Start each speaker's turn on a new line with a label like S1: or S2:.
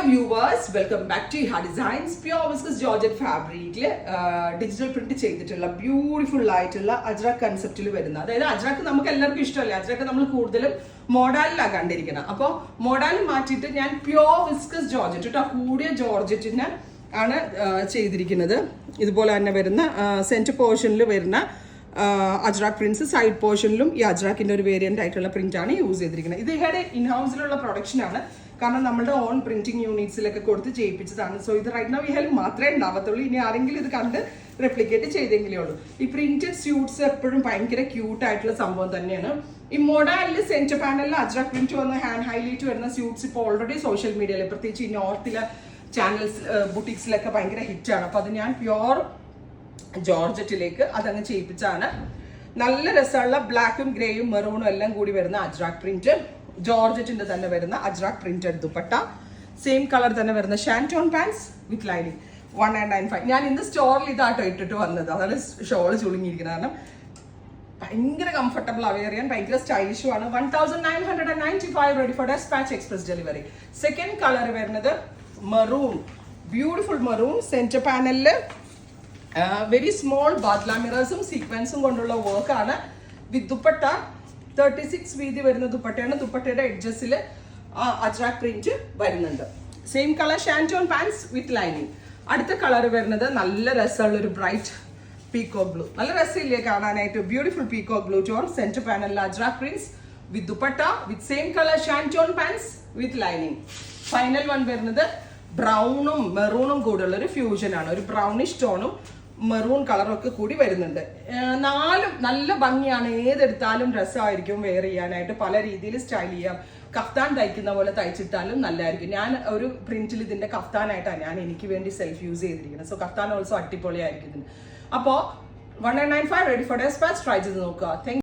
S1: viewers, welcome back to Iha Designs. Pure viscose georgette fabric digital print ചെയ്തിട്ടുള്ള beautiful ആയിട്ടുള്ള അജ്രക് കൺസെപ്റ്റിൽ വരുന്ന അതായത് അജ്രക് നമുക്ക് എല്ലാവർക്കും ഇഷ്ടമല്ലേ അജ്രക് നമ്മൾ കൂടുതലും മോഡലിലാണ് കണ്ടിരിക്കണം അപ്പോൾ മോഡൽ മാറ്റിയിട്ട് ഞാൻ പ്യോർ വിസ്കസ് ജോർജറ്റ് കേട്ടോ കൂടിയ ജോർജറ്റിന് ആണ് ചെയ്തിരിക്കുന്നത് ഇതുപോലെ തന്നെ വരുന്ന സെൻറ്റർ പോർഷനിൽ വരുന്ന അജ്രക് പ്രിന്റ്സ് സൈഡ് പോർഷനിലും ഈ അജ്രക്കിന്റെ ഒരു വേരിയന്റ് ആയിട്ടുള്ള പ്രിന്റ് ആണ് യൂസ് ചെയ്തിരിക്കുന്നത് ഇത് ഇഹയുടെ ഇൻഹൗസിലുള്ള പ്രൊഡക്ഷൻ ആണ് കാരണം നമ്മുടെ ഓൺ പ്രിന്റിംഗ് യൂണിറ്റ്സിലൊക്കെ കൊടുത്ത് ചെയ്യിപ്പിച്ചതാണ് സോ ഇത് റൈറ്റ് നൗ ഇഹയിൽ മാത്രമേ ഉണ്ടാവത്തുള്ളൂ ഇനി ആരെങ്കിലും ഇത് കണ്ട് റെപ്ലിക്കേറ്റ് ചെയ്തെങ്കിലേ ഉള്ളൂ ഈ പ്രിന്റഡ് സ്യൂട്ട്സ് എപ്പോഴും ഭയങ്കര ക്യൂട്ട് ആയിട്ടുള്ള സംഭവം തന്നെയാണ് ഈ മോഡലിൽ സെന്റർ പാനലിൽ അജ്രക് പ്രിന്റ് വന്ന ഹാൻഡ് ഹൈലൈറ്റ് വരുന്ന സ്യൂട്ട്സ് ഇപ്പോൾ ഓൾറെഡി സോഷ്യൽ മീഡിയയിൽ പ്രത്യേകിച്ച് ഈ നോർത്തിലെ ചാനൽസ് ബുട്ടീക്സിലൊക്കെ ഭയങ്കര ഹിറ്റാണ് അപ്പോൾ അത് ഞാൻ പ്യോർ ജോർജറ്റിലേക്ക് അതങ്ങ് ചെയ്യിപ്പിച്ചാണ് നല്ല രസമുള്ള ബ്ലാക്കും ഗ്രേയും മെറൂണും എല്ലാം കൂടി വരുന്ന അജ്രക് പ്രിന്റ് ജോർജറ്റിന്റെ തന്നെ വരുന്ന ajrak printed dupatta same colour തന്നെ വരുന്ന ഷാൻറ്റോൺ പാൻസ് വിത്ത് ലൈനിങ് 1995 ഞാൻ ഇന്ന് സ്റ്റോറിൽ ഇതാട്ടോ ഇട്ടിട്ട് വന്നത് അതാണ് ഷോള് ചുളുങ്ങിയിരിക്കുന്നത് കാരണം ഭയങ്കര കംഫർട്ടബിൾ അവെയർ ചെയ്യാൻ ഭയങ്കര സ്റ്റൈലിഷും ആണ് 1995 ready for dispatch express delivery second colour വരുന്നത് മെറൂൺ ബ്യൂട്ടിഫുൾ മെറൂൺ സെന്റർ പാനലില് വെരി സ്മോൾ ബാത്ല മിറേഴ്സും സീക്വൻസും കൊണ്ടുള്ള വർക്കാണ് വിത്ത് ദുപ്പട്ട 36 വീതി വരുന്ന ദുപ്പട്ടയാണ് ദുപ്പട്ടയുടെ എഡ്ജസിൽ അജ്രക് പ്രിന്റ് വരുന്നുണ്ട് same colour shantoon pants with lining അടുത്ത കളർ വരുന്നത് നല്ല രസമുള്ള ഒരു ബ്രൈറ്റ് പീകോക്ക് ബ്ലൂ നല്ല രസമില്ലേ കാണാനായിട്ട് beautiful peacock blue tone centre പാനലിൽ ajrak prints with dupatta with same colour shantoon pants with lining final one വരുന്നത് ബ്രൗണും മെറൂണും കൂടെയുള്ള ഒരു ഫ്യൂഷൻ ആണ് ഒരു ബ്രൗണിഷ് ടോണും മെറൂൺ കളറൊക്കെ കൂടി വരുന്നുണ്ട് നാലും നല്ല ഭംഗിയാണ് ഏതെടുത്താലും രസമായിരിക്കും വെയർ ചെയ്യാനായിട്ട് പല രീതിയിൽ സ്റ്റൈൽ ചെയ്യാം കഫ്താൻ തയ്ക്കുന്ന പോലെ തയ്ച്ചിട്ടാലും നല്ലതായിരിക്കും ഞാൻ ഒരു പ്രിന്റിൽ ഇതിന്റെ കഫ്താനായിട്ടാണ് ഞാൻ എനിക്ക് വേണ്ടി സെൽഫ് യൂസ് ചെയ്തിരിക്കുന്നത് സോ കഫ്താൻ ഓൾസോ അടിപൊളിയായിരിക്കും ഇതിന് അപ്പോൾ 1995 റെഡി ഫോർ ഡെസ്പാച്ച് ട്രൈ ചെയ്ത് നോക്കുക